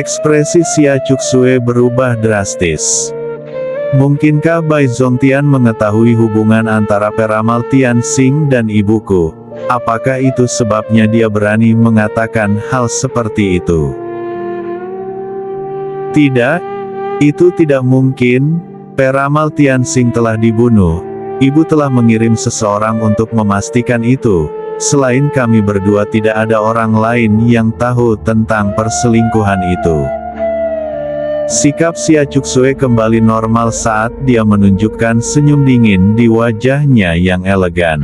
Ekspresi Xia Chuxue berubah drastis. Mungkinkah Bai Zongtian mengetahui hubungan antara peramal Tianxing dan ibuku? Apakah itu sebabnya dia berani mengatakan hal seperti itu? Tidak, itu tidak mungkin. Peramal Tianxing telah dibunuh. Ibu telah mengirim seseorang untuk memastikan itu. Selain kami berdua tidak ada orang lain yang tahu tentang perselingkuhan itu. Sikap Xia Chuxue kembali normal saat dia menunjukkan senyum dingin di wajahnya yang elegan.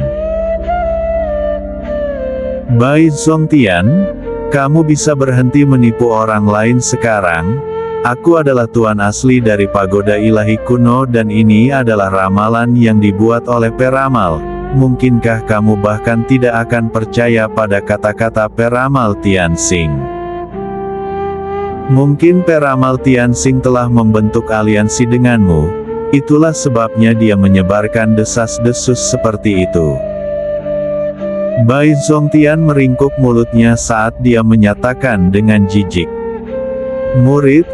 Bai Zongtian, kamu bisa berhenti menipu orang lain sekarang. Aku adalah tuan asli dari pagoda ilahi kuno dan ini adalah ramalan yang dibuat oleh peramal. Mungkinkah kamu bahkan tidak akan percaya pada kata-kata peramal Tianxing? Mungkin peramal Tianxing telah membentuk aliansi denganmu. Itulah sebabnya dia menyebarkan desas-desus seperti itu. Bai Zongtian meringkuk mulutnya saat dia menyatakan dengan jijik. Murid,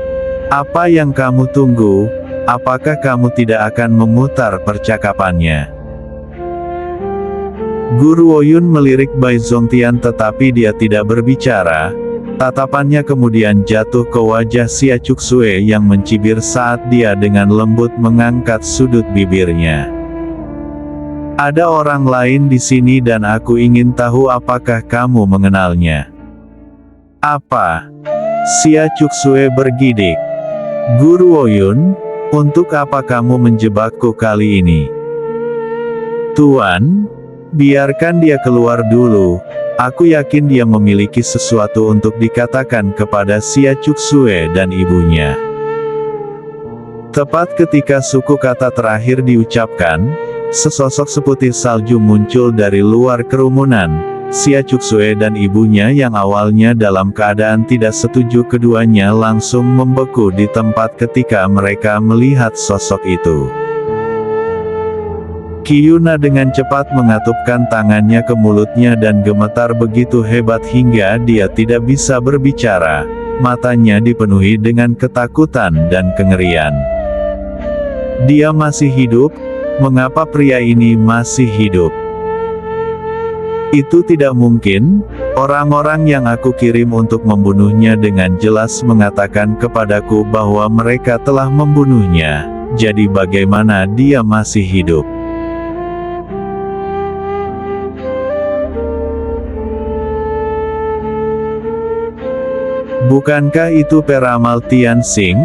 apa yang kamu tunggu? Apakah kamu tidak akan memutar percakapannya? Guru Woyun melirik Bai Zongtian tetapi dia tidak berbicara. Tatapannya kemudian jatuh ke wajah Xia Chuxue yang mencibir saat dia dengan lembut mengangkat sudut bibirnya. Ada orang lain di sini dan aku ingin tahu apakah kamu mengenalnya. Apa? Xia Chuxue bergidik. Guru Woyun, untuk apa kamu menjebakku kali ini? Tuan, biarkan dia keluar dulu. Aku yakin dia memiliki sesuatu untuk dikatakan kepada Xia Chuxue dan ibunya. Tepat ketika suku kata terakhir diucapkan, sesosok seputih salju muncul dari luar kerumunan. Xia Chuxue dan ibunya yang awalnya dalam keadaan tidak setuju keduanya langsung membeku di tempat ketika mereka melihat sosok itu. Qiyuna dengan cepat mengatupkan tangannya ke mulutnya dan gemetar begitu hebat hingga dia tidak bisa berbicara. Matanya dipenuhi dengan ketakutan dan kengerian. Dia masih hidup? Mengapa pria ini masih hidup? Itu tidak mungkin. Orang-orang yang aku kirim untuk membunuhnya dengan jelas mengatakan kepadaku bahwa mereka telah membunuhnya. Jadi bagaimana dia masih hidup? Bukankah itu peramal Tianxing?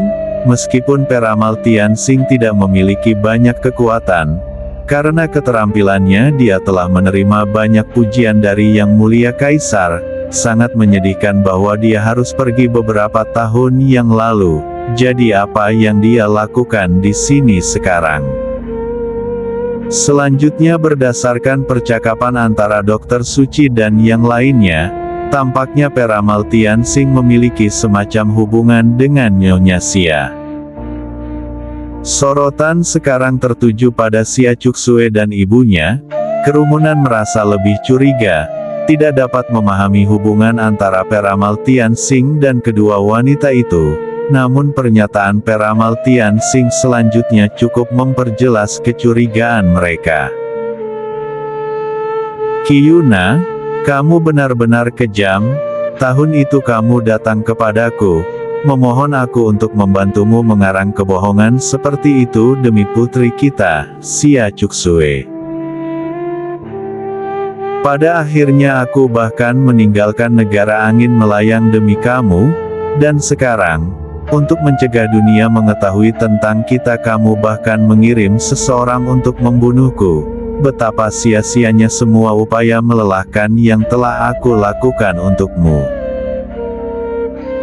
Meskipun peramal Tianxing tidak memiliki banyak kekuatan, karena keterampilannya dia telah menerima banyak pujian dari Yang Mulia Kaisar, sangat menyedihkan bahwa dia harus pergi beberapa tahun yang lalu. Jadi apa yang dia lakukan di sini sekarang? Selanjutnya berdasarkan percakapan antara Dokter Suci dan yang lainnya, tampaknya peramal Tianxing memiliki semacam hubungan dengan Nyonya Xia. Sorotan sekarang tertuju pada Xia Chuxue dan ibunya. Kerumunan merasa lebih curiga, tidak dapat memahami hubungan antara peramal Tianxing dan kedua wanita itu. Namun pernyataan peramal Tianxing selanjutnya cukup memperjelas kecurigaan mereka. Qiyuna, kamu benar-benar kejam. Tahun itu kamu datang kepadaku, memohon aku untuk membantumu mengarang kebohongan seperti itu demi putri kita, Xia Chuxue. Pada akhirnya aku bahkan meninggalkan negara angin melayang demi kamu, dan sekarang, untuk mencegah dunia mengetahui tentang kita kamu bahkan mengirim seseorang untuk membunuhku. Betapa sia-sianya semua upaya melelahkan yang telah aku lakukan untukmu.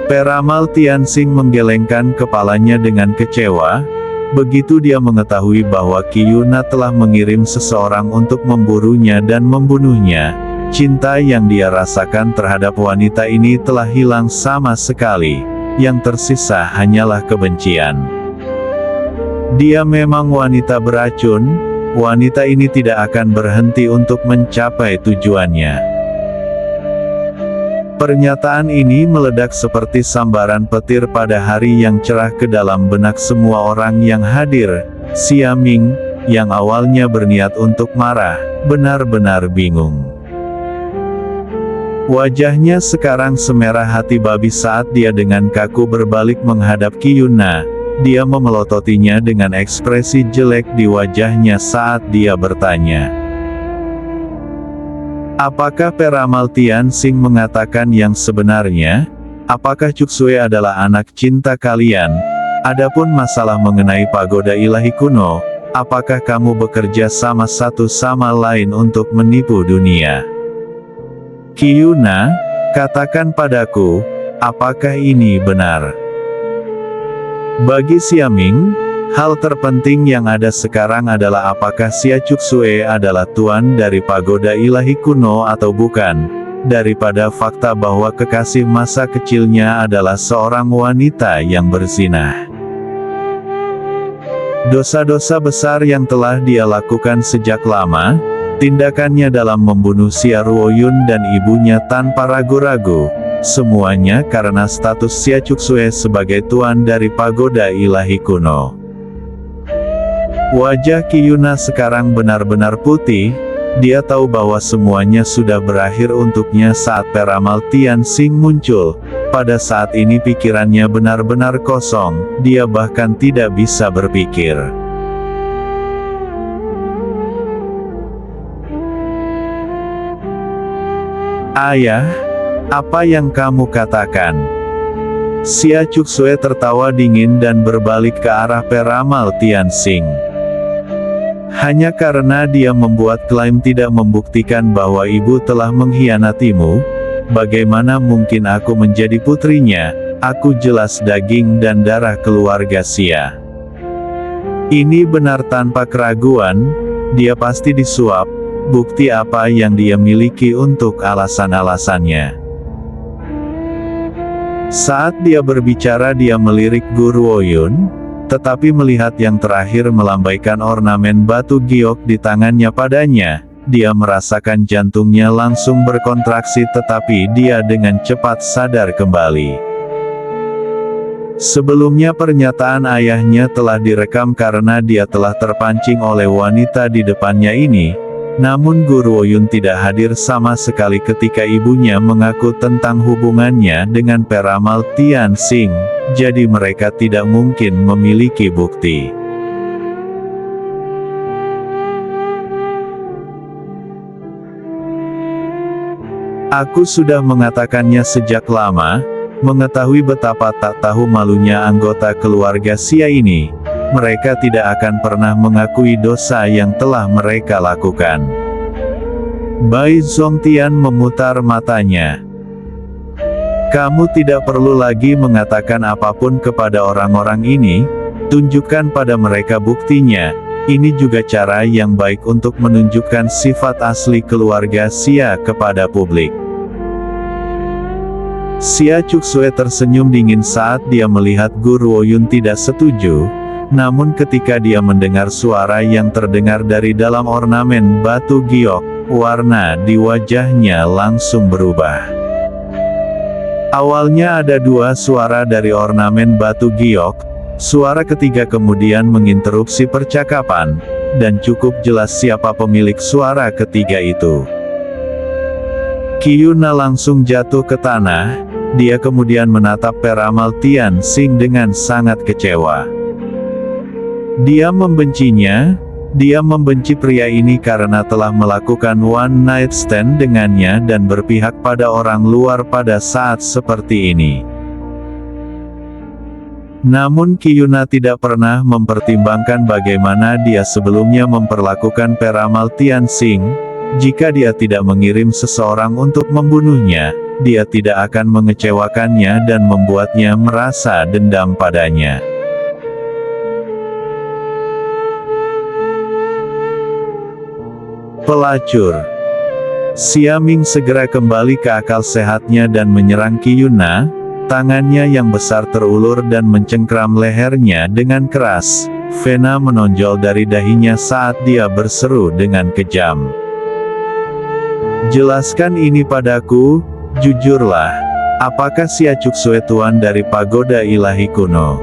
Peramal Tianxing menggelengkan kepalanya dengan kecewa. Begitu dia mengetahui bahwa Qiyuna telah mengirim seseorang untuk memburunya dan membunuhnya, cinta yang dia rasakan terhadap wanita ini telah hilang sama sekali. Yang tersisa hanyalah kebencian. Dia memang wanita beracun. Wanita ini tidak akan berhenti untuk mencapai tujuannya. Pernyataan ini meledak seperti sambaran petir pada hari yang cerah ke dalam benak semua orang yang hadir. Xia Ming, yang awalnya berniat untuk marah, benar-benar bingung. Wajahnya sekarang semerah hati babi saat dia dengan kaku berbalik menghadap Qi Yuna. Dia memelototinya dengan ekspresi jelek di wajahnya saat dia bertanya. Apakah peramal Tianxing mengatakan yang sebenarnya? Apakah Cuksue adalah anak cinta kalian? Adapun masalah mengenai pagoda ilahi kuno, apakah kamu bekerja sama satu sama lain untuk menipu dunia? Qi Yuna, katakan padaku, apakah ini benar? Bagi Xia Ming, hal terpenting yang ada sekarang adalah apakah Xia Cuksue adalah tuan dari pagoda ilahi kuno atau bukan, daripada fakta bahwa kekasih masa kecilnya adalah seorang wanita yang berzinah. Dosa-dosa besar yang telah dia lakukan sejak lama, tindakannya dalam membunuh Xia Ruoyun dan ibunya tanpa ragu-ragu, semuanya karena status Xia Cuksue sebagai tuan dari pagoda ilahi kuno. Wajah Qi Yuna sekarang benar-benar putih. Dia tahu bahwa semuanya sudah berakhir untuknya saat peramal Tianxing muncul. Pada saat ini pikirannya benar-benar kosong, dia bahkan tidak bisa berpikir. Ayah, apa yang kamu katakan? Xia Cuksue tertawa dingin dan berbalik ke arah peramal Tianxing. Hanya karena dia membuat klaim tidak membuktikan bahwa ibu telah mengkhianatimu, bagaimana mungkin aku menjadi putrinya? Aku jelas daging dan darah keluarga Xia. Ini benar tanpa keraguan, dia pasti disuap. Bukti apa yang dia miliki untuk alasan-alasannya? Saat dia berbicara dia melirik Guru Ruoyun, tetapi melihat yang terakhir melambaikan ornamen batu giok di tangannya padanya, dia merasakan jantungnya langsung berkontraksi tetapi dia dengan cepat sadar kembali. Sebelumnya pernyataan ayahnya telah direkam karena dia telah terpancing oleh wanita di depannya ini, namun Guru Ruoyun tidak hadir sama sekali ketika ibunya mengaku tentang hubungannya dengan peramal Tianxing, jadi mereka tidak mungkin memiliki bukti. Aku sudah mengatakannya sejak lama, mengetahui betapa tak tahu malunya anggota keluarga Xia ini. Mereka tidak akan pernah mengakui dosa yang telah mereka lakukan. Bai Zongtian memutar matanya. Kamu tidak perlu lagi mengatakan apapun kepada orang-orang ini, tunjukkan pada mereka buktinya. Ini juga cara yang baik untuk menunjukkan sifat asli keluarga Xia kepada publik. Xia Cuksue tersenyum dingin saat dia melihat Guru Ruoyun tidak setuju. Namun ketika dia mendengar suara yang terdengar dari dalam ornamen batu giok, warna di wajahnya langsung berubah. Awalnya ada dua suara dari ornamen batu giok, suara ketiga kemudian menginterupsi percakapan, dan cukup jelas siapa pemilik suara ketiga itu. Qi Yuna langsung jatuh ke tanah, dia kemudian menatap peramal Tianxing dengan sangat kecewa. Dia membencinya, dia membenci pria ini karena telah melakukan one night stand dengannya dan berpihak pada orang luar pada saat seperti ini. Namun Qi Yuna tidak pernah mempertimbangkan bagaimana dia sebelumnya memperlakukan peramal Tianxing. Jika dia tidak mengirim seseorang untuk membunuhnya, dia tidak akan mengecewakannya dan membuatnya merasa dendam padanya. Pelacur. Xia Ming segera kembali ke akal sehatnya dan menyerang Qi Yuna. Tangannya yang besar terulur dan mencengkram lehernya dengan keras. Vena menonjol dari dahinya saat dia berseru dengan kejam. Jelaskan ini padaku, Jujurlah, apakah Xia Cuksue tuan dari pagoda ilahi kuno?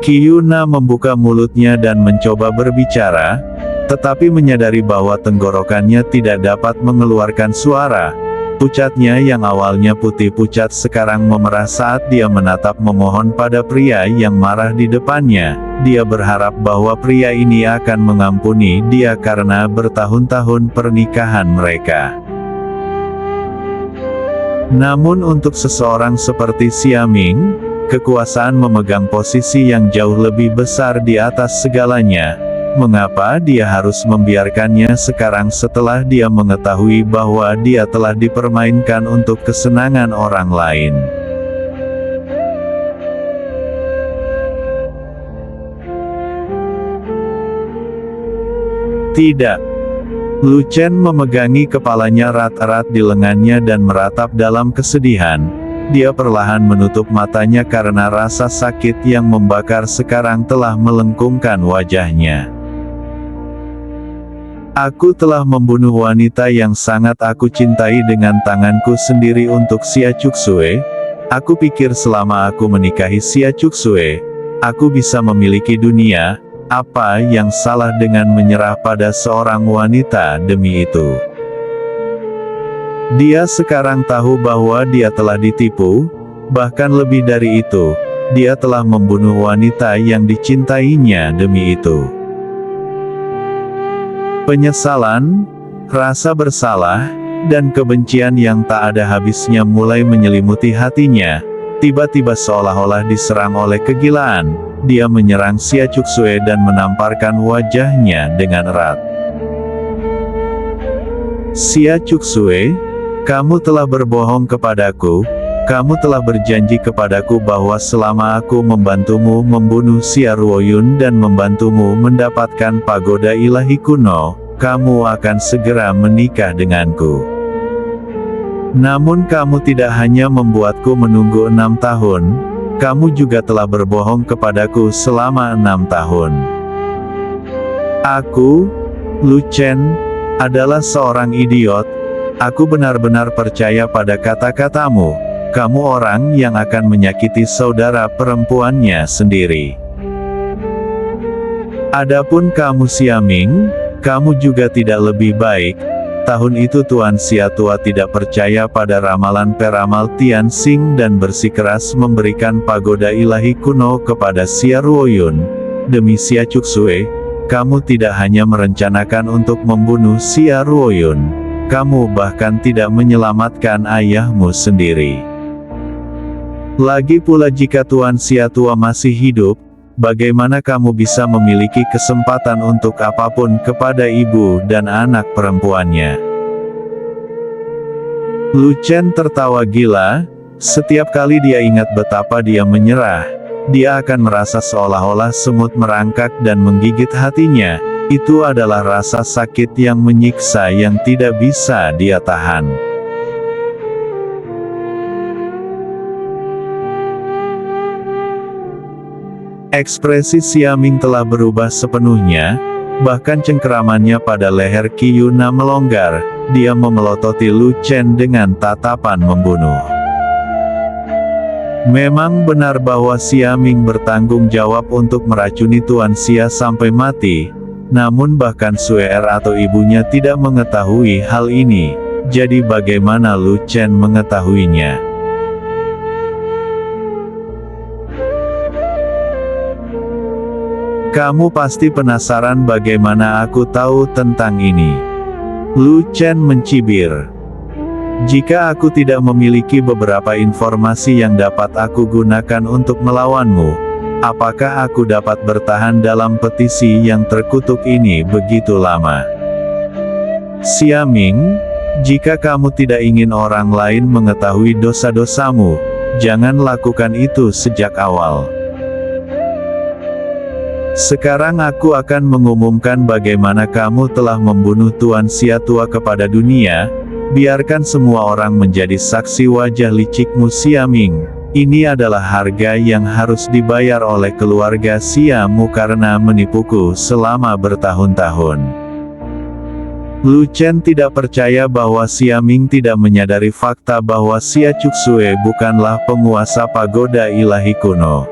Qi Yuna membuka mulutnya dan mencoba berbicara, tetapi menyadari bahwa tenggorokannya tidak dapat mengeluarkan suara. Pucatnya yang awalnya putih pucat sekarang memerah saat dia menatap memohon pada pria yang marah di depannya. Dia berharap bahwa pria ini akan mengampuni dia karena bertahun-tahun pernikahan mereka. Namun untuk seseorang seperti Xia Ming, kekuasaan memegang posisi yang jauh lebih besar di atas segalanya. Mengapa dia harus membiarkannya sekarang setelah dia mengetahui bahwa dia telah dipermainkan untuk kesenangan orang lain? Tidak. Lu Chen memegangi kepalanya erat-erat di lengannya dan meratap dalam kesedihan. Dia perlahan menutup matanya karena rasa sakit yang membakar sekarang telah melengkungkan wajahnya. Aku telah membunuh wanita yang sangat aku cintai dengan tanganku sendiri untuk Xia Cuksue. Aku pikir selama aku menikahi Xia Cuksue, aku bisa memiliki dunia. Apa yang salah dengan menyerah pada seorang wanita demi itu? Dia sekarang tahu bahwa dia telah ditipu, bahkan lebih dari itu, dia telah membunuh wanita yang dicintainya demi itu. Penyesalan, rasa bersalah, dan kebencian yang tak ada habisnya mulai menyelimuti hatinya. Tiba-tiba seolah-olah diserang oleh kegilaan, dia menyerang Xia Cuksue dan menamparkan wajahnya dengan erat. Xia Cuksue, kamu telah berbohong kepadaku. Kamu telah berjanji kepadaku bahwa selama aku membantumu membunuh Xia Ruoyun dan membantumu mendapatkan pagoda ilahi kuno, kamu akan segera menikah denganku. Namun kamu tidak hanya membuatku menunggu 6 tahun, kamu juga telah berbohong kepadaku selama 6 tahun. Aku, Lu Chen, adalah seorang idiot. Aku benar-benar percaya pada kata-katamu. Kamu orang yang akan menyakiti saudara perempuannya sendiri. Adapun kamu Xia Ming, kamu juga tidak lebih baik. Tahun itu Tuan Xia tua tidak percaya pada ramalan peramal Tian Xing dan bersikeras memberikan pagoda ilahi kuno kepada Xia Ruoyun. Demi Xia Cuksue, kamu tidak hanya merencanakan untuk membunuh Xia Ruoyun, kamu bahkan tidak menyelamatkan ayahmu sendiri. Lagi pula jika Tuan Xia tua masih hidup, bagaimana kamu bisa memiliki kesempatan untuk apapun kepada ibu dan anak perempuannya? Lu Chen tertawa gila. Setiap kali dia ingat betapa dia menyerah, dia akan merasa seolah-olah semut merangkak dan menggigit hatinya. Itu adalah rasa sakit yang menyiksa yang tidak bisa dia tahan. Ekspresi Xia Ming telah berubah sepenuhnya, bahkan cengkeramannya pada leher Qi Yuna melonggar. Dia memelototi Lu Chen dengan tatapan membunuh. Memang benar bahwa Xia Ming bertanggung jawab untuk meracuni Tuan Xia sampai mati, namun bahkan Sue Er atau ibunya tidak mengetahui hal ini, jadi bagaimana Lu Chen mengetahuinya? Kamu pasti penasaran bagaimana aku tahu tentang ini. Lu Chen mencibir. Jika aku tidak memiliki beberapa informasi yang dapat aku gunakan untuk melawanmu, apakah aku dapat bertahan dalam petisi yang terkutuk ini begitu lama? Xia Ming, jika kamu tidak ingin orang lain mengetahui dosa-dosamu, jangan lakukan itu sejak awal. Sekarang aku akan mengumumkan bagaimana kamu telah membunuh Tuan Xia tua kepada dunia. Biarkan semua orang menjadi saksi wajah licikmu Xia Ming. Ini adalah harga yang harus dibayar oleh keluarga Xia Mu karena menipuku selama bertahun-tahun. Lu Chen tidak percaya bahwa Xia Ming tidak menyadari fakta bahwa Xia Cuksue bukanlah penguasa pagoda ilahi kuno.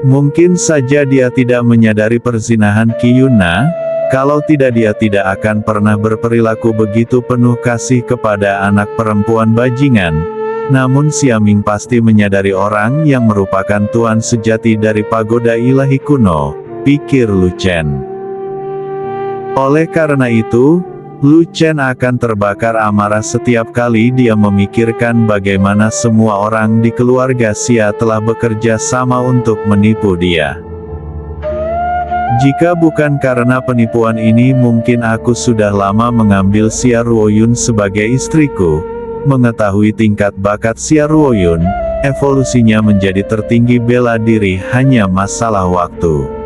Mungkin saja dia tidak menyadari perzinahan Qi Yunna, kalau tidak dia tidak akan pernah berperilaku begitu penuh kasih kepada anak perempuan bajingan. Namun Xia Ming pasti menyadari orang yang merupakan tuan sejati dari pagoda ilahi kuno, pikir Lu Chen. Oleh karena itu, Lu Chen akan terbakar amarah setiap kali dia memikirkan bagaimana semua orang di keluarga Xia telah bekerja sama untuk menipu dia. Jika bukan karena penipuan ini mungkin aku sudah lama mengambil Xia Ruoyun sebagai istriku. Mengetahui tingkat bakat Xia Ruoyun, evolusinya menjadi tertinggi bela diri hanya masalah waktu.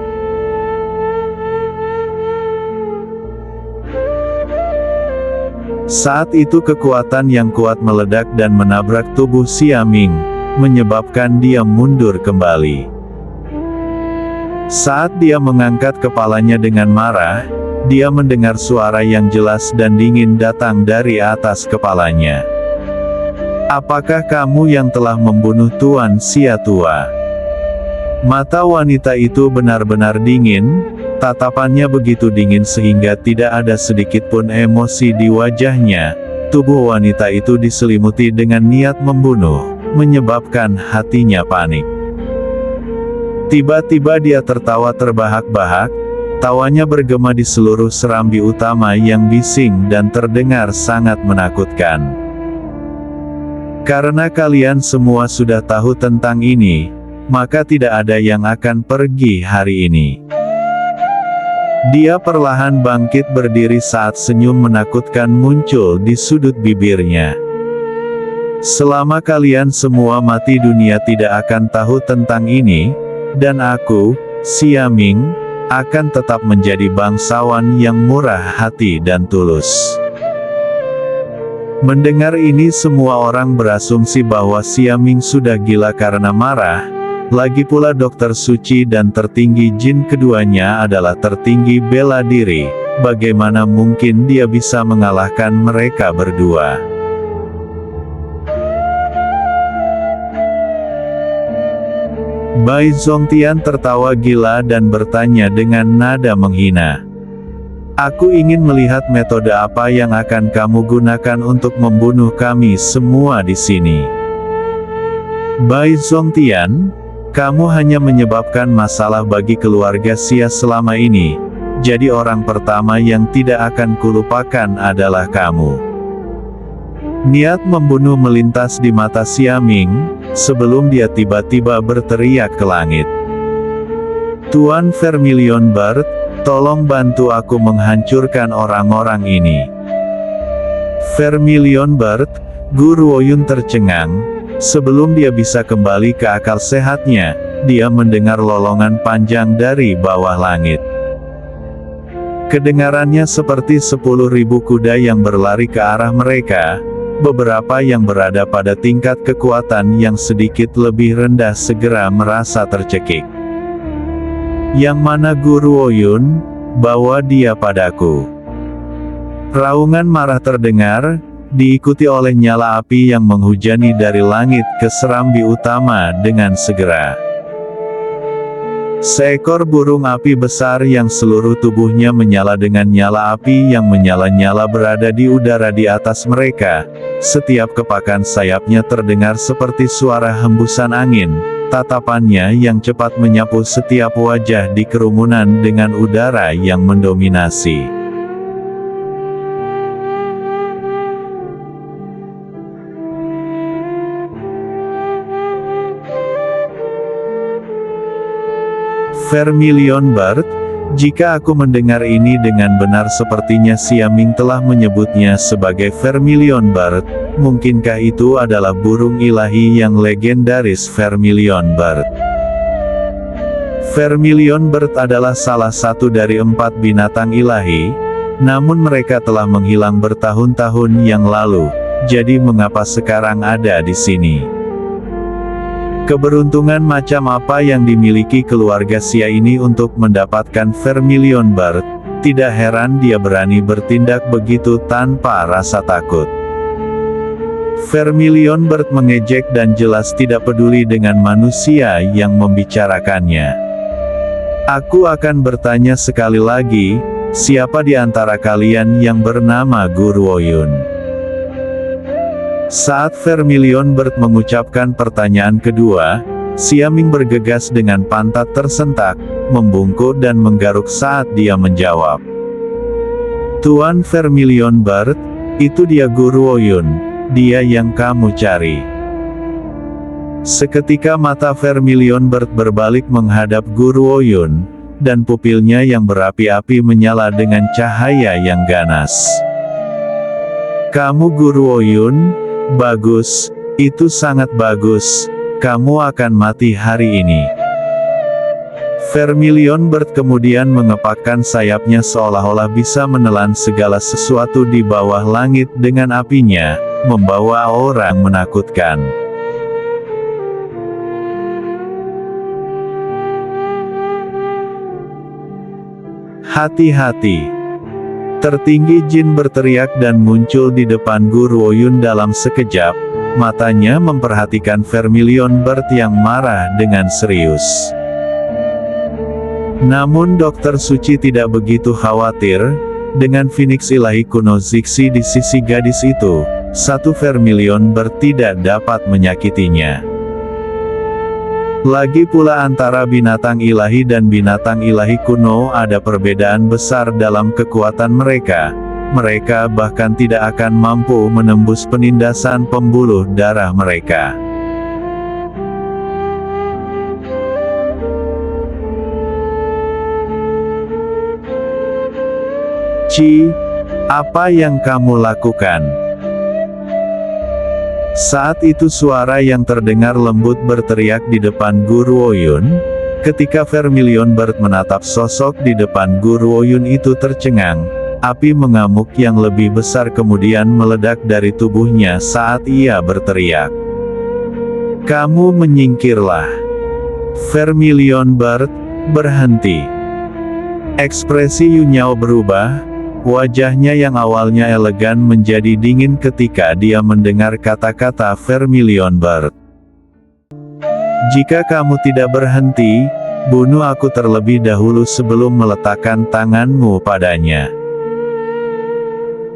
Saat itu kekuatan yang kuat meledak dan menabrak tubuh Xia Ming, menyebabkan dia mundur kembali. Saat dia mengangkat kepalanya dengan marah, dia mendengar suara yang jelas dan dingin datang dari atas kepalanya. Apakah kamu yang telah membunuh Tuan Xia tua? Mata wanita itu benar-benar dingin, tatapannya begitu dingin sehingga tidak ada sedikit pun emosi di wajahnya. Tubuh wanita itu diselimuti dengan niat membunuh, menyebabkan hatinya panik. Tiba-tiba dia tertawa terbahak-bahak, tawanya bergema di seluruh serambi utama yang bising dan terdengar sangat menakutkan. Karena kalian semua sudah tahu tentang ini, maka tidak ada yang akan pergi hari ini. Dia perlahan bangkit berdiri saat senyum menakutkan muncul di sudut bibirnya. Selama kalian semua mati dunia tidak akan tahu tentang ini, dan aku, Xia Ming, akan tetap menjadi bangsawan yang murah hati dan tulus. Mendengar ini semua orang berasumsi bahwa Xia Ming sudah gila karena marah. Lagi pula dokter suci dan tertinggi jin keduanya adalah tertinggi bela diri. Bagaimana mungkin dia bisa mengalahkan mereka berdua? Bai Zongtian tertawa gila dan bertanya dengan nada menghina. Aku ingin melihat metode apa yang akan kamu gunakan untuk membunuh kami semua di sini. Bai Zongtian, kamu hanya menyebabkan masalah bagi keluarga Xia selama ini, jadi orang pertama yang tidak akan kulupakan adalah kamu. Niat membunuh melintas di mata Xia Ming, sebelum dia tiba-tiba berteriak ke langit. Tuan Vermilion Bird, tolong bantu aku menghancurkan orang-orang ini. Vermilion Bird, Guru Oyun tercengang. Sebelum dia bisa kembali ke akal sehatnya, dia mendengar lolongan panjang dari bawah langit. Kedengarannya seperti 10.000 kuda yang berlari ke arah mereka, beberapa yang berada pada tingkat kekuatan yang sedikit lebih rendah segera merasa tercekik. Yang mana Guru Oyun? Bawa dia padaku. Raungan marah terdengar, diikuti oleh nyala api yang menghujani dari langit ke serambi utama dengan segera. Seekor burung api besar yang seluruh tubuhnya menyala dengan nyala api yang menyala-nyala berada di udara di atas mereka. Setiap kepakan sayapnya terdengar seperti suara hembusan angin. Tatapannya yang cepat menyapu setiap wajah di kerumunan dengan udara yang mendominasi. Vermilion Bird, jika aku mendengar ini dengan benar sepertinya Xia Ming telah menyebutnya sebagai Vermilion Bird, mungkinkah itu adalah burung ilahi yang legendaris Vermilion Bird? Vermilion Bird adalah salah satu dari 4 binatang ilahi, namun mereka telah menghilang bertahun-tahun yang lalu, jadi mengapa sekarang ada di sini? Keberuntungan macam apa yang dimiliki keluarga Xia ini untuk mendapatkan Vermilion Bird? Tidak heran dia berani bertindak begitu tanpa rasa takut. Vermilion Bird mengejek dan jelas tidak peduli dengan manusia yang membicarakannya. Aku akan bertanya sekali lagi, siapa di antara kalian yang bernama Guru Oyun? Saat Vermilion Bird mengucapkan pertanyaan kedua, Xiaming bergegas dengan pantat tersentak, membungkuk dan menggaruk saat dia menjawab. Tuan Vermilion Bird, itu dia Guru Oyun, dia yang kamu cari. Seketika mata Vermilion Bird berbalik menghadap Guru Oyun, dan pupilnya yang berapi-api menyala dengan cahaya yang ganas. Kamu Guru Oyun? Bagus, itu sangat bagus, kamu akan mati hari ini. Vermilion Bird kemudian mengepakkan sayapnya seolah-olah bisa menelan segala sesuatu di bawah langit dengan apinya, membawa orang menakutkan. Hati-hati! Tertinggi Jin berteriak dan muncul di depan Guru Oyun dalam sekejap, matanya memperhatikan Vermilion Bird yang marah dengan serius. Namun Dokter Suci tidak begitu khawatir, dengan Phoenix ilahi kuno Zixi di sisi gadis itu, satu Vermilion Bird tidak dapat menyakitinya. Lagi pula antara binatang ilahi dan binatang ilahi kuno ada perbedaan besar dalam kekuatan mereka. Mereka bahkan tidak akan mampu menembus penindasan pembuluh darah mereka. Ci, apa yang kamu lakukan? Saat itu suara yang terdengar lembut berteriak di depan Guru Oyun. Ketika Vermilion Bird menatap sosok di depan Guru Oyun itu tercengang, api mengamuk yang lebih besar kemudian meledak dari tubuhnya saat ia berteriak. Kamu menyingkirlah. Vermilion Bird, berhenti. Ekspresi Yunyao berubah. Wajahnya yang awalnya elegan menjadi dingin ketika dia mendengar kata-kata Vermilion Bird. Jika kamu tidak berhenti, bunuh aku terlebih dahulu sebelum meletakkan tanganmu padanya.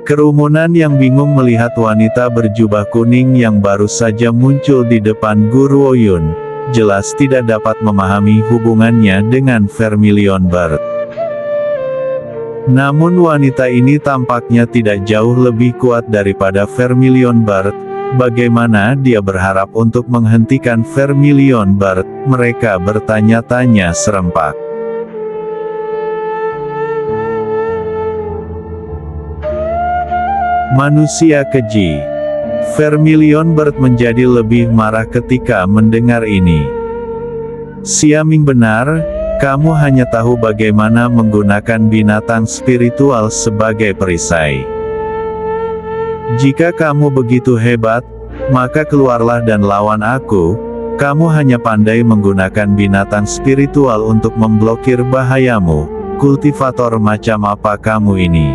Kerumunan yang bingung melihat wanita berjubah kuning yang baru saja muncul di depan Guru Oyun, jelas tidak dapat memahami hubungannya dengan Vermilion Bird. Namun wanita ini tampaknya tidak jauh lebih kuat daripada Vermilion Bird. Bagaimana dia berharap untuk menghentikan Vermilion Bird? Mereka bertanya-tanya serempak. Manusia keji. Vermilion Bird menjadi lebih marah ketika mendengar ini. Xiaming benar. Kamu hanya tahu bagaimana menggunakan binatang spiritual sebagai perisai. Jika kamu begitu hebat, maka keluarlah dan lawan aku. Kamu hanya pandai menggunakan binatang spiritual untuk memblokir bahayamu. Kultivator macam apa kamu ini?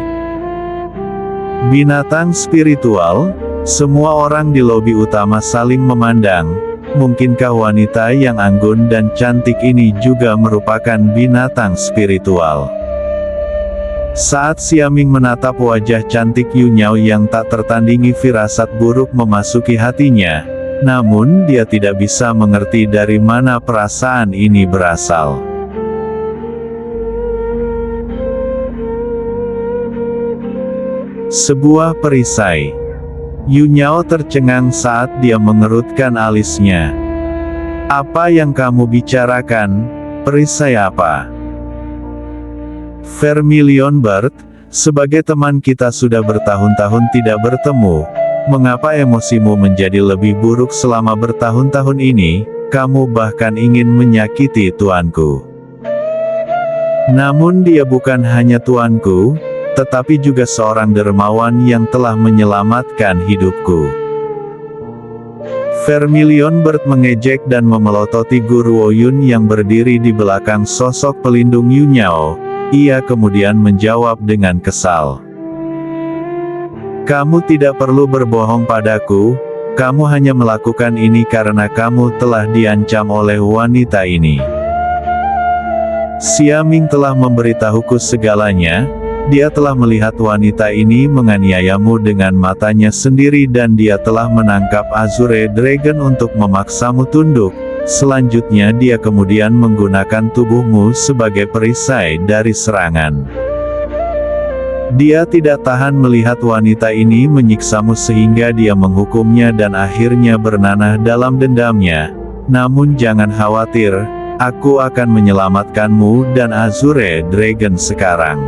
Binatang spiritual? Semua orang di lobi utama saling memandang. Mungkinkah wanita yang anggun dan cantik ini juga merupakan binatang spiritual? Saat Xiaming menatap wajah cantik Yunyao yang tak tertandingi, firasat buruk memasuki hatinya. Namun dia tidak bisa mengerti dari mana perasaan ini berasal. Sebuah perisai. Yunyao tercengang saat dia mengerutkan alisnya. Apa yang kamu bicarakan? Perisai apa? Vermilion Bird, sebagai teman kita sudah bertahun-tahun tidak bertemu. Mengapa emosimu menjadi lebih buruk selama bertahun-tahun ini? Kamu bahkan ingin menyakiti tuanku. Namun dia bukan hanya tuanku, tetapi juga seorang dermawan yang telah menyelamatkan hidupku. Vermilion Bird mengejek dan memelototi Guru Oyun yang berdiri di belakang sosok pelindung Yunyao. Ia kemudian menjawab dengan kesal. Kamu tidak perlu berbohong padaku, kamu hanya melakukan ini karena kamu telah diancam oleh wanita ini. Xia Ming telah memberitahuku segalanya, dia telah melihat wanita ini menganiayamu dengan matanya sendiri dan dia telah menangkap Azure Dragon untuk memaksamu tunduk. Selanjutnya dia kemudian menggunakan tubuhmu sebagai perisai dari serangan. Dia tidak tahan melihat wanita ini menyiksamu sehingga dia menghukumnya dan akhirnya bernanah dalam dendamnya. Namun jangan khawatir, aku akan menyelamatkanmu dan Azure Dragon sekarang.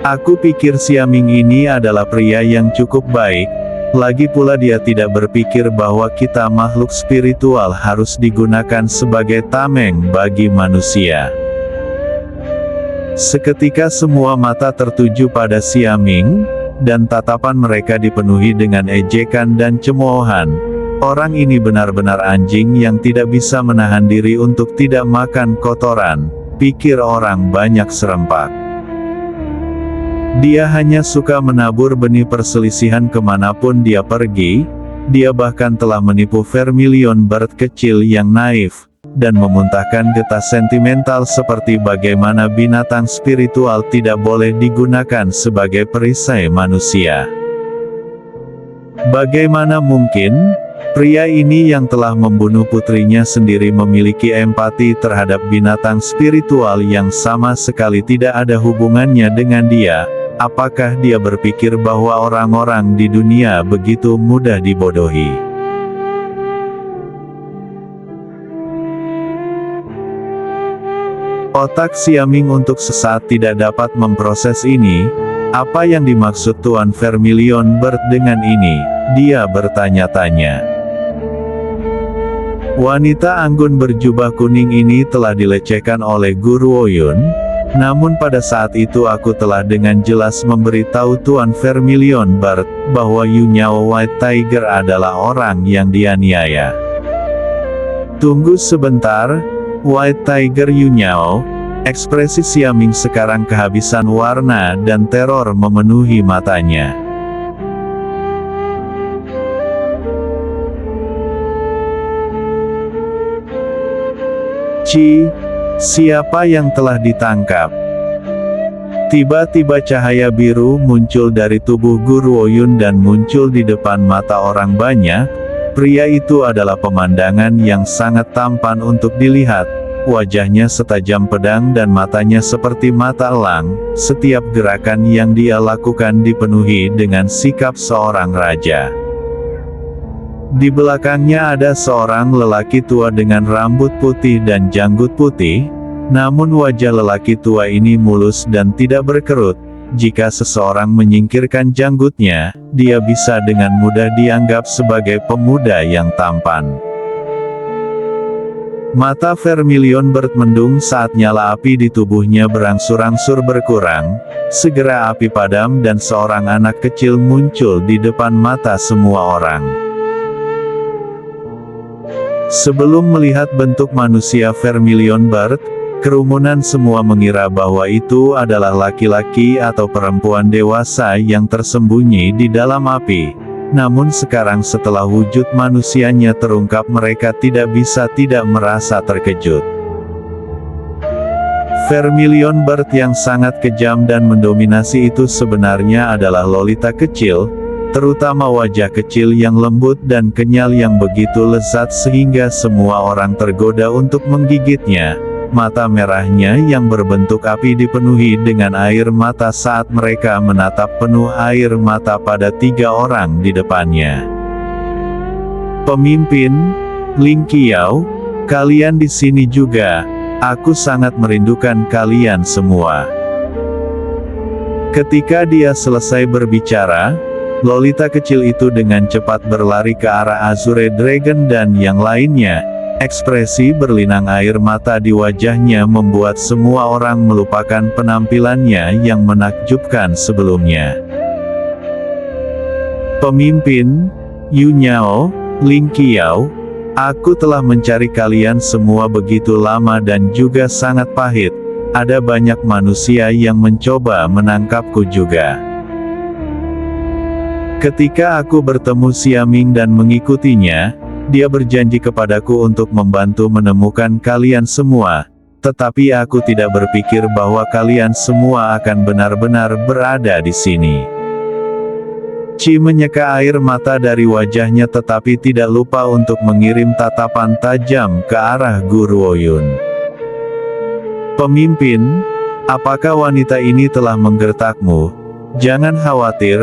Aku pikir Xia Ming ini adalah pria yang cukup baik. Lagi pula dia tidak berpikir bahwa kita makhluk spiritual harus digunakan sebagai tameng bagi manusia. Seketika semua mata tertuju pada Xia Ming, dan tatapan mereka dipenuhi dengan ejekan dan cemoohan. Orang ini benar-benar anjing yang tidak bisa menahan diri untuk tidak makan kotoran, pikir orang banyak serempak. Dia hanya suka menabur benih perselisihan kemanapun dia pergi. Dia bahkan telah menipu Vermilion Bird kecil yang naif, dan memuntahkan getah sentimental seperti bagaimana binatang spiritual tidak boleh digunakan sebagai perisai manusia. Bagaimana mungkin, pria ini yang telah membunuh putrinya sendiri memiliki empati terhadap binatang spiritual yang sama sekali tidak ada hubungannya dengan dia? Apakah dia berpikir bahwa orang-orang di dunia begitu mudah dibodohi? Otak Xia Ming untuk sesaat tidak dapat memproses ini. Apa yang dimaksud Tuan Vermilion Bird dengan ini? Dia bertanya-tanya. Wanita anggun berjubah kuning ini telah dilecehkan oleh Guru Oyun. Namun pada saat itu aku telah dengan jelas memberitahu Tuan Vermilion Bird, bahwa Yu Nyao White Tiger adalah orang yang dianiaya. Tunggu sebentar, White Tiger Yu Nyao. Ekspresi Xia Ming sekarang kehabisan warna dan teror memenuhi matanya. Siapa yang telah ditangkap? Tiba-tiba cahaya biru muncul dari tubuh Guru Oyun dan muncul di depan mata orang banyak. Pria itu adalah pemandangan yang sangat tampan untuk dilihat. Wajahnya setajam pedang dan matanya seperti mata elang. Setiap gerakan yang dia lakukan dipenuhi dengan sikap seorang raja. Di belakangnya ada seorang lelaki tua dengan rambut putih dan janggut putih, namun wajah lelaki tua ini mulus dan tidak berkerut. Jika seseorang menyingkirkan janggutnya, dia bisa dengan mudah dianggap sebagai pemuda yang tampan. Mata Vermilion Bird mendung saat nyala api di tubuhnya berangsur-angsur berkurang. Segera api padam dan seorang anak kecil muncul di depan mata semua orang. Sebelum melihat bentuk manusia Vermilion Bird, kerumunan semua mengira bahwa itu adalah laki-laki atau perempuan dewasa yang tersembunyi di dalam api. Namun sekarang setelah wujud manusianya terungkap mereka tidak bisa tidak merasa terkejut. Vermilion Bird yang sangat kejam dan mendominasi itu sebenarnya adalah Lolita kecil, terutama wajah kecil yang lembut dan kenyal yang begitu lezat sehingga semua orang tergoda untuk menggigitnya. Mata merahnya yang berbentuk api dipenuhi dengan air mata saat mereka menatap penuh air mata pada 3 orang di depannya. Pemimpin, Ling Qiao, kalian di sini juga. Aku sangat merindukan kalian semua. Ketika dia selesai berbicara, Lolita kecil itu dengan cepat berlari ke arah Azure Dragon dan yang lainnya. Ekspresi berlinang air mata di wajahnya membuat semua orang melupakan penampilannya yang menakjubkan sebelumnya. Pemimpin, Yu Nyao, Ling Qiao, aku telah mencari kalian semua begitu lama dan juga sangat pahit. ada banyak manusia yang mencoba menangkapku juga. Ketika aku bertemu Xiaming dan mengikutinya, dia berjanji kepadaku untuk membantu menemukan kalian semua, tetapi aku tidak berpikir bahwa kalian semua akan benar-benar berada di sini. Qi menyeka air mata dari wajahnya tetapi tidak lupa untuk mengirim tatapan tajam ke arah Gu Ruoyun. Pemimpin, apakah wanita ini telah menggertakmu? Jangan khawatir,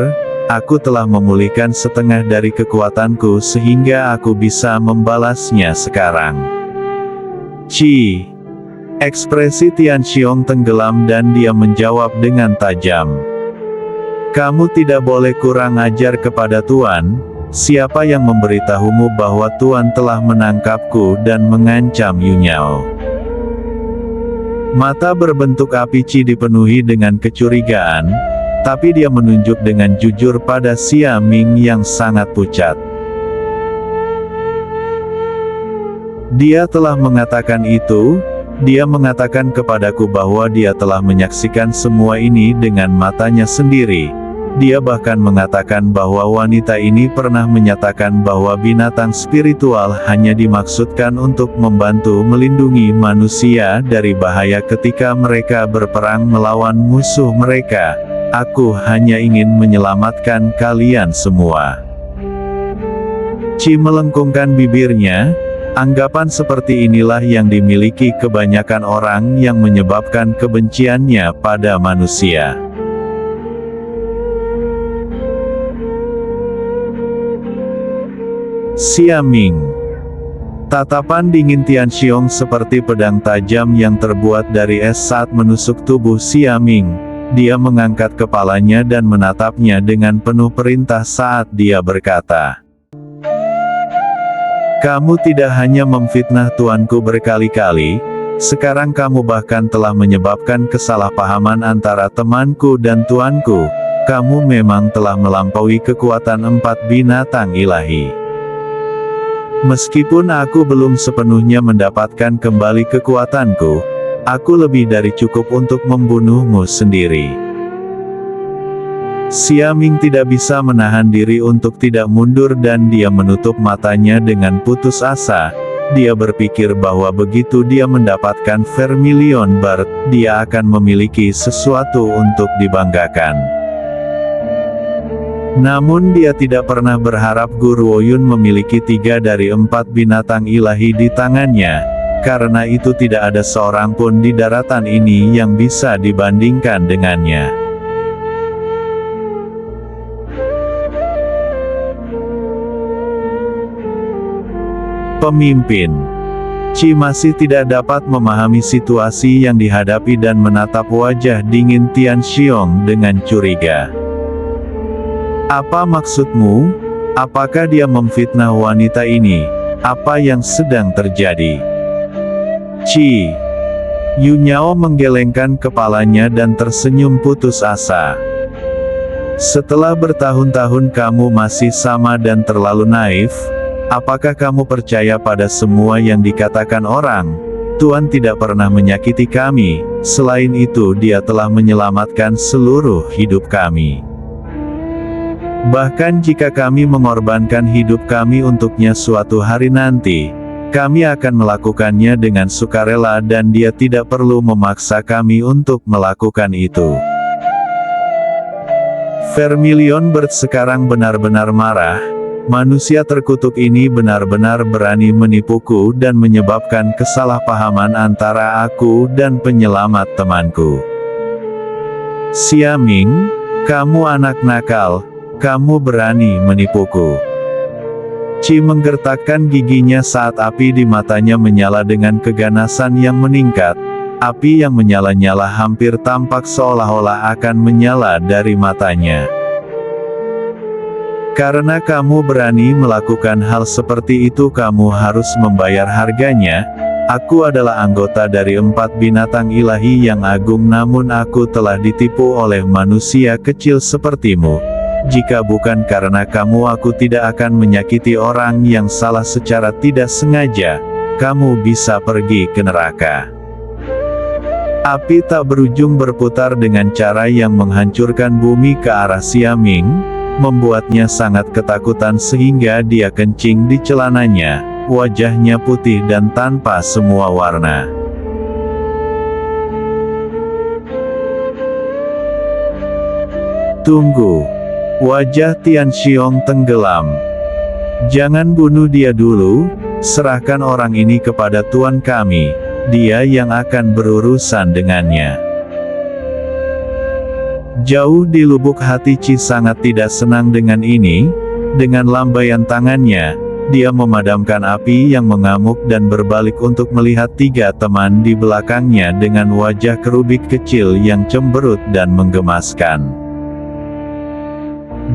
aku telah memulihkan setengah dari kekuatanku sehingga aku bisa membalasnya sekarang. Qi. Ekspresi Tianxiong tenggelam dan dia menjawab dengan tajam. Kamu tidak boleh kurang ajar kepada Tuan. Siapa yang memberitahumu bahwa Tuan telah menangkapku dan mengancam Yunyao? Mata berbentuk api Qi dipenuhi dengan kecurigaan, tapi dia menunjuk dengan jujur pada Xiaming yang sangat pucat. Dia telah mengatakan itu. Dia mengatakan kepadaku bahwa dia telah menyaksikan semua ini dengan matanya sendiri. Dia bahkan mengatakan bahwa wanita ini pernah menyatakan bahwa binatang spiritual hanya dimaksudkan untuk membantu melindungi manusia dari bahaya ketika mereka berperang melawan musuh mereka. Aku hanya ingin menyelamatkan kalian semua. Qi melengkungkan bibirnya. Anggapan seperti inilah yang dimiliki kebanyakan orang yang menyebabkan kebenciannya pada manusia. Xiaming. Tatapan dingin Tianxiong seperti pedang tajam yang terbuat dari es saat menusuk tubuh Xiaming. Dia mengangkat kepalanya dan menatapnya dengan penuh perintah saat dia berkata, "Kamu tidak hanya memfitnah tuanku berkali-kali, sekarang kamu bahkan telah menyebabkan kesalahpahaman antara temanku dan tuanku. Kamu memang telah melampaui kekuatan 4 binatang ilahi. Meskipun aku belum sepenuhnya mendapatkan kembali kekuatanku, aku lebih dari cukup untuk membunuhmu sendiri." Xiaming tidak bisa menahan diri untuk tidak mundur dan dia menutup matanya dengan putus asa. Dia berpikir bahwa begitu dia mendapatkan Vermilion Bird, dia akan memiliki sesuatu untuk dibanggakan. Namun dia tidak pernah berharap Gu Ruoyun memiliki 3 dari 4 binatang ilahi di tangannya, karena itu tidak ada seorang pun di daratan ini yang bisa dibandingkan dengannya. Pemimpin. Qi masih tidak dapat memahami situasi yang dihadapi dan menatap wajah dingin Tianxiong dengan curiga. "Apa maksudmu? Apakah dia memfitnah wanita ini? Apa yang sedang terjadi?" Qi. Yunyao menggelengkan kepalanya dan tersenyum putus asa. "Setelah bertahun-tahun kamu masih sama dan terlalu naif. Apakah kamu percaya pada semua yang dikatakan orang? Tuan tidak pernah menyakiti kami, selain itu dia telah menyelamatkan seluruh hidup kami. Bahkan jika kami mengorbankan hidup kami untuknya suatu hari nanti, kami akan melakukannya dengan sukarela dan dia tidak perlu memaksa kami untuk melakukan itu." Vermilion Bird sekarang benar-benar marah. Manusia terkutuk ini benar-benar berani menipuku dan menyebabkan kesalahpahaman antara aku dan penyelamat temanku. "Xiaming, kamu anak nakal, kamu berani menipuku." Qi menggertakkan giginya saat api di matanya menyala dengan keganasan yang meningkat. Api yang menyala-nyala hampir tampak seolah-olah akan menyala dari matanya. "Karena kamu berani melakukan hal seperti itu kamu harus membayar harganya. Aku adalah anggota dari 4 binatang ilahi yang agung namun aku telah ditipu oleh manusia kecil sepertimu. Jika bukan karena kamu aku tidak akan menyakiti orang yang salah secara tidak sengaja. Kamu bisa pergi ke neraka." Api tak berujung berputar dengan cara yang menghancurkan bumi ke arah Xiaming, membuatnya sangat ketakutan sehingga dia kencing di celananya, wajahnya putih dan tanpa semua warna. Tunggu. Wajah Tian Xiong tenggelam. Jangan bunuh dia dulu, serahkan orang ini kepada Tuan kami. Dia yang akan berurusan dengannya. Jauh di lubuk hati Qi sangat tidak senang dengan ini. Dengan lambaian tangannya, dia memadamkan api yang mengamuk dan berbalik untuk melihat 3 teman di belakangnya dengan wajah kerubik kecil yang cemberut dan menggemaskan.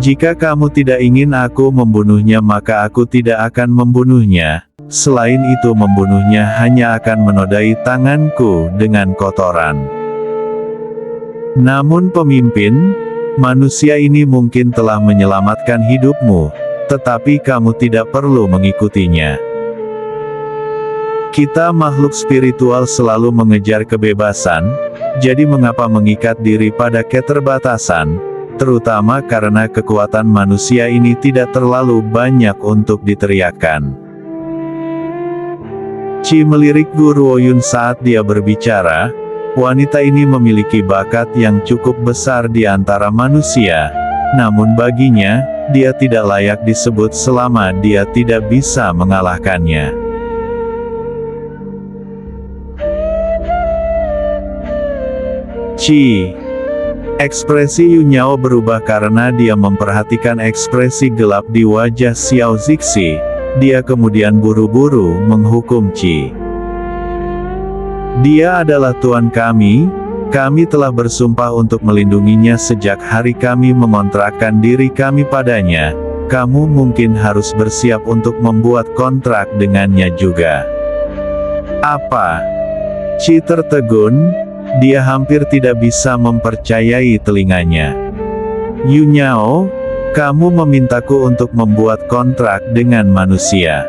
Jika kamu tidak ingin aku membunuhnya maka aku tidak akan membunuhnya. Selain itu membunuhnya hanya akan menodai tanganku dengan kotoran. Namun pemimpin, manusia ini mungkin telah menyelamatkan hidupmu, tetapi kamu tidak perlu mengikutinya. Kita makhluk spiritual selalu mengejar kebebasan, jadi mengapa mengikat diri pada keterbatasan, terutama karena kekuatan manusia ini tidak terlalu banyak untuk diteriakkan. Qi melirik Gu Ruoyun saat dia berbicara. Wanita ini memiliki bakat yang cukup besar di antara manusia, namun baginya, dia tidak layak disebut selama dia tidak bisa mengalahkannya. Qi. Ekspresi Yu Nyao berubah karena dia memperhatikan ekspresi gelap di wajah Xiao Zixi. Dia kemudian buru-buru menghukum Qi. Dia adalah tuan kami telah bersumpah untuk melindunginya sejak hari kami mengontrakkan diri kami padanya, kamu mungkin harus bersiap untuk membuat kontrak dengannya juga. Apa? Qi tertegun, dia hampir tidak bisa mempercayai telinganya. Yu Nyao, kamu memintaku untuk membuat kontrak dengan manusia.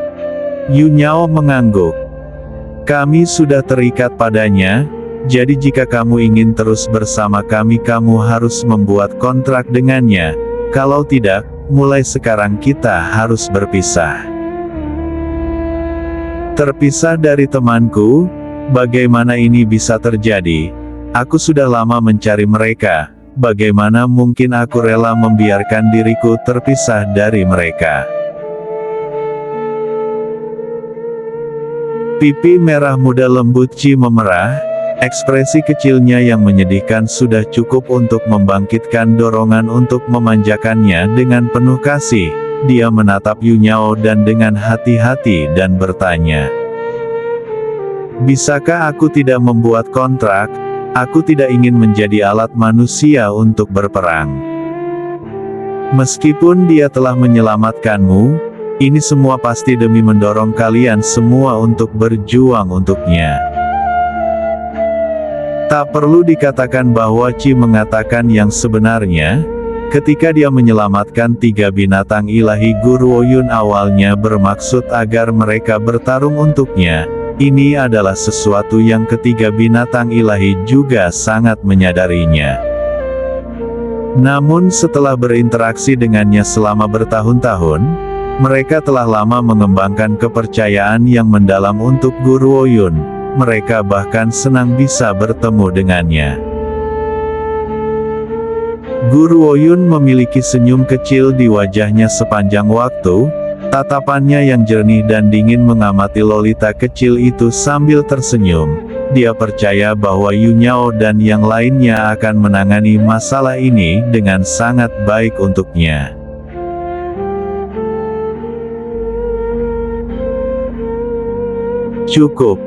Yu Nyao mengangguk. Kami sudah terikat padanya, jadi jika kamu ingin terus bersama kami kamu harus membuat kontrak dengannya, kalau tidak, mulai sekarang kita harus berpisah. Terpisah dari temanku? Bagaimana ini bisa terjadi? Aku sudah lama mencari mereka. Bagaimana mungkin aku rela membiarkan diriku terpisah dari mereka? Pipi merah muda lembut Qi memerah, ekspresi kecilnya yang menyedihkan sudah cukup untuk membangkitkan dorongan untuk memanjakannya dengan penuh kasih. Dia menatap Yu Nyao dan dengan hati-hati dan bertanya, bisakah aku tidak membuat kontrak? Aku tidak ingin menjadi alat manusia untuk berperang. Meskipun dia telah menyelamatkanmu, ini semua pasti demi mendorong kalian semua untuk berjuang untuknya. Tak perlu dikatakan bahwa Qi mengatakan yang sebenarnya, ketika dia menyelamatkan 3 binatang ilahi. Gu Ruoyun awalnya bermaksud agar mereka bertarung untuknya. Ini adalah sesuatu yang 3 binatang ilahi juga sangat menyadarinya. Namun setelah berinteraksi dengannya selama bertahun-tahun, mereka telah lama mengembangkan kepercayaan yang mendalam untuk Gu Ruoyun. Mereka bahkan senang bisa bertemu dengannya. Gu Ruoyun memiliki senyum kecil di wajahnya sepanjang waktu. Tatapannya yang jernih dan dingin mengamati Lolita kecil itu sambil tersenyum. Dia percaya bahwa Yu Nyao dan yang lainnya akan menangani masalah ini dengan sangat baik untuknya. Cukup.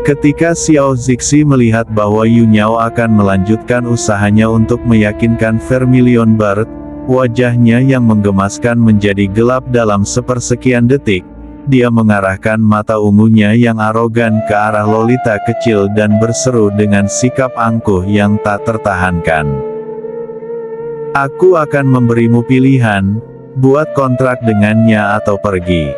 Ketika Xiao Zixi melihat bahwa Yu Nyao akan melanjutkan usahanya untuk meyakinkan Vermilion Bird, wajahnya yang menggemaskan menjadi gelap dalam sepersekian detik. Dia mengarahkan mata ungunya yang arogan ke arah Lolita kecil dan berseru dengan sikap angkuh yang tak tertahankan. Aku akan memberimu pilihan, buat kontrak dengannya atau pergi.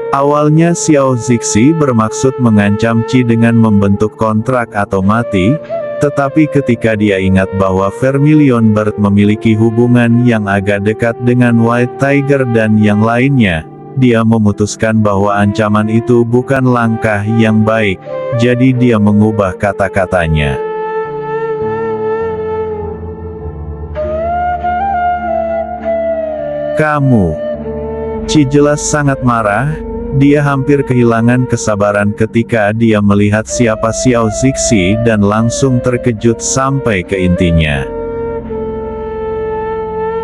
Awalnya Xiao Zixi bermaksud mengancam Qi dengan membentuk kontrak atau mati, tetapi ketika dia ingat bahwa Vermilion Bird memiliki hubungan yang agak dekat dengan White Tiger dan yang lainnya, dia memutuskan bahwa ancaman itu bukan langkah yang baik, jadi dia mengubah kata-katanya. Kamu. Qi jelas sangat marah. Dia hampir kehilangan kesabaran ketika dia melihat siapa Xiao Zixi dan langsung terkejut sampai ke intinya.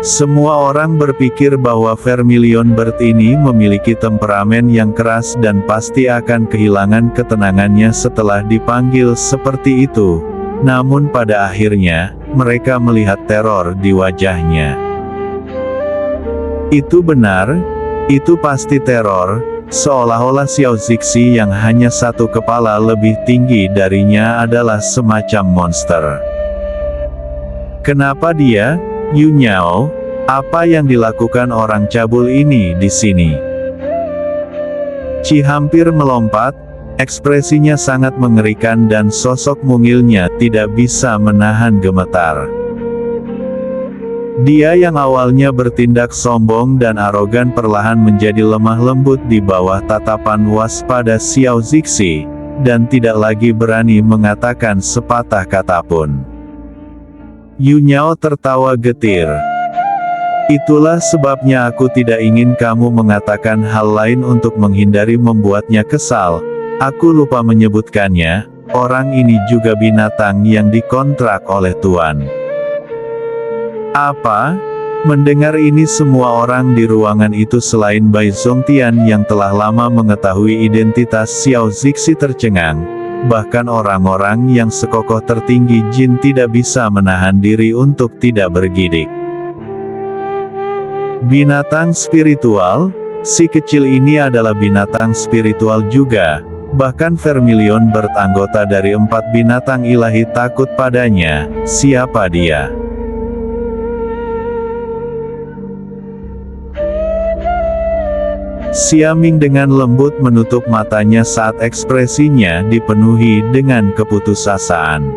Semua orang berpikir bahwa Vermilion Bird ini memiliki temperamen yang keras dan pasti akan kehilangan ketenangannya setelah dipanggil seperti itu. Namun pada akhirnya, mereka melihat teror di wajahnya. Itu benar, itu pasti teror. Seolah-olah Xiao Zixi yang hanya satu kepala lebih tinggi darinya adalah semacam monster. Kenapa dia, Yu Nyao? Apa yang dilakukan orang cabul ini di sini? Qi hampir melompat, ekspresinya sangat mengerikan dan sosok mungilnya tidak bisa menahan gemetar. Dia yang awalnya bertindak sombong dan arogan perlahan menjadi lemah lembut di bawah tatapan waspada Xiao Zixi, dan tidak lagi berani mengatakan sepatah kata pun. Yu Nyao tertawa getir. Itulah sebabnya aku tidak ingin kamu mengatakan hal lain untuk menghindari membuatnya kesal. Aku lupa menyebutkannya, orang ini juga binatang yang dikontrak oleh Tuan. Apa? Mendengar ini semua orang di ruangan itu selain Bai Zongtian yang telah lama mengetahui identitas Xiao Zixi tercengang. Bahkan orang-orang yang sekokoh tertinggi jin tidak bisa menahan diri untuk tidak bergidik. Binatang spiritual? Si kecil ini adalah binatang spiritual juga. Bahkan Vermilion Bird anggota dari 4 binatang ilahi takut padanya. Siapa dia? Xiaming dengan lembut menutup matanya saat ekspresinya dipenuhi dengan keputusasaan.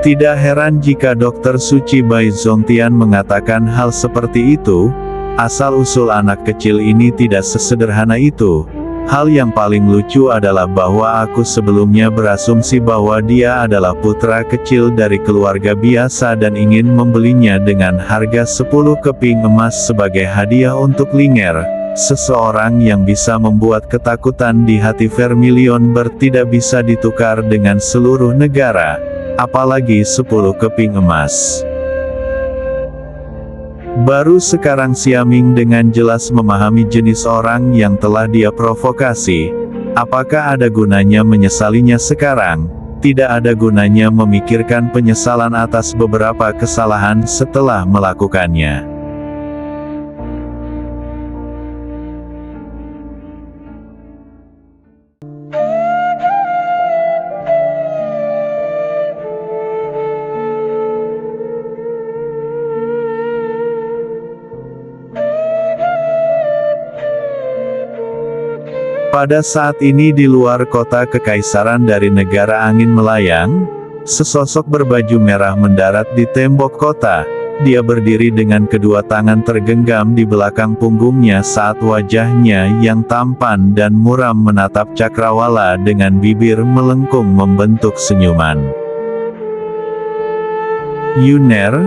Tidak heran jika Dokter Suci Bai Zongtian mengatakan hal seperti itu, asal-usul anak kecil ini tidak sesederhana itu. Hal yang paling lucu adalah bahwa aku sebelumnya berasumsi bahwa dia adalah putra kecil dari keluarga biasa dan ingin membelinya dengan harga 10 keping emas sebagai hadiah untuk Linger, seseorang yang bisa membuat ketakutan di hati Vermilion Bird tidak bisa ditukar dengan seluruh negara, apalagi 10 keping emas. Baru sekarang Xiaming dengan jelas memahami jenis orang yang telah dia provokasi. Apakah ada gunanya menyesalinya sekarang? Tidak ada gunanya memikirkan penyesalan atas beberapa kesalahan setelah melakukannya. Pada saat ini di luar kota kekaisaran dari negara angin melayang, sesosok berbaju merah mendarat di tembok kota. Dia berdiri dengan kedua tangan tergenggam di belakang punggungnya saat wajahnya yang tampan dan muram menatap Cakrawala dengan bibir melengkung membentuk senyuman. Yuner,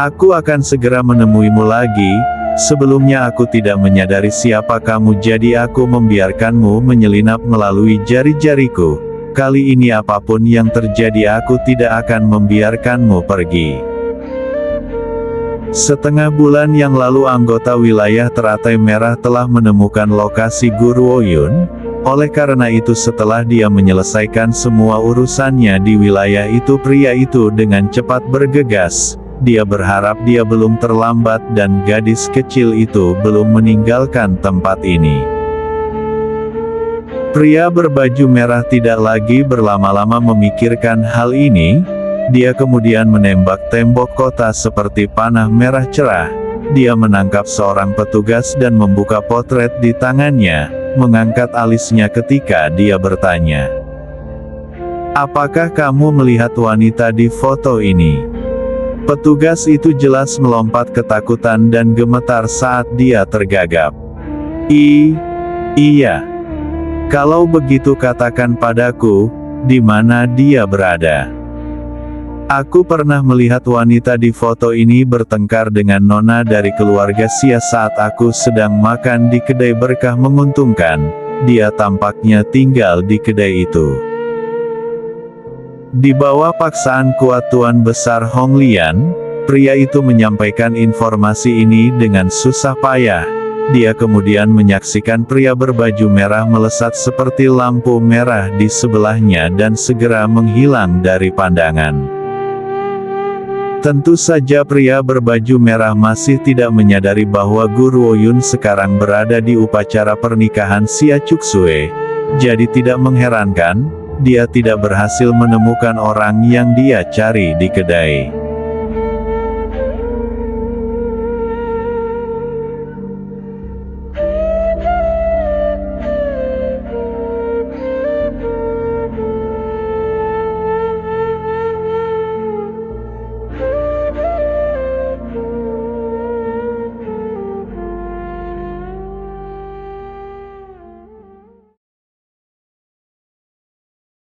aku akan segera menemuimu lagi. Sebelumnya aku tidak menyadari siapa kamu, jadi aku membiarkanmu menyelinap melalui jari-jariku. Kali ini apapun yang terjadi aku tidak akan membiarkanmu pergi. Setengah bulan yang lalu anggota wilayah teratai merah telah menemukan lokasi Guru Oyun. Oleh karena itu setelah dia menyelesaikan semua urusannya di wilayah itu, pria itu dengan cepat bergegas. Dia berharap dia belum terlambat dan gadis kecil itu belum meninggalkan tempat ini. Pria berbaju merah tidak lagi berlama-lama memikirkan hal ini. Dia kemudian menembak tembok kota seperti panah merah cerah. dia menangkap seorang petugas dan membuka potret di tangannya, mengangkat alisnya ketika dia bertanya, "Apakah kamu melihat wanita di foto ini?" Petugas itu jelas melompat ketakutan dan gemetar saat dia tergagap. Iya. Kalau begitu katakan padaku, di mana dia berada." "Aku pernah melihat wanita di foto ini bertengkar dengan nona dari keluarga Sia saat aku sedang makan di kedai berkah menguntungkan. Dia tampaknya tinggal di kedai itu." Di bawah paksaan kuat Tuan Besar Hong Lian, pria itu menyampaikan informasi ini dengan susah payah. Dia kemudian menyaksikan pria berbaju merah melesat seperti lampu merah di sebelahnya dan segera menghilang dari pandangan. Tentu saja pria berbaju merah masih tidak menyadari bahwa Guru Oyun sekarang berada di upacara pernikahan Sia Cuksue. Jadi tidak mengherankan, dia tidak berhasil menemukan orang yang dia cari di kedai.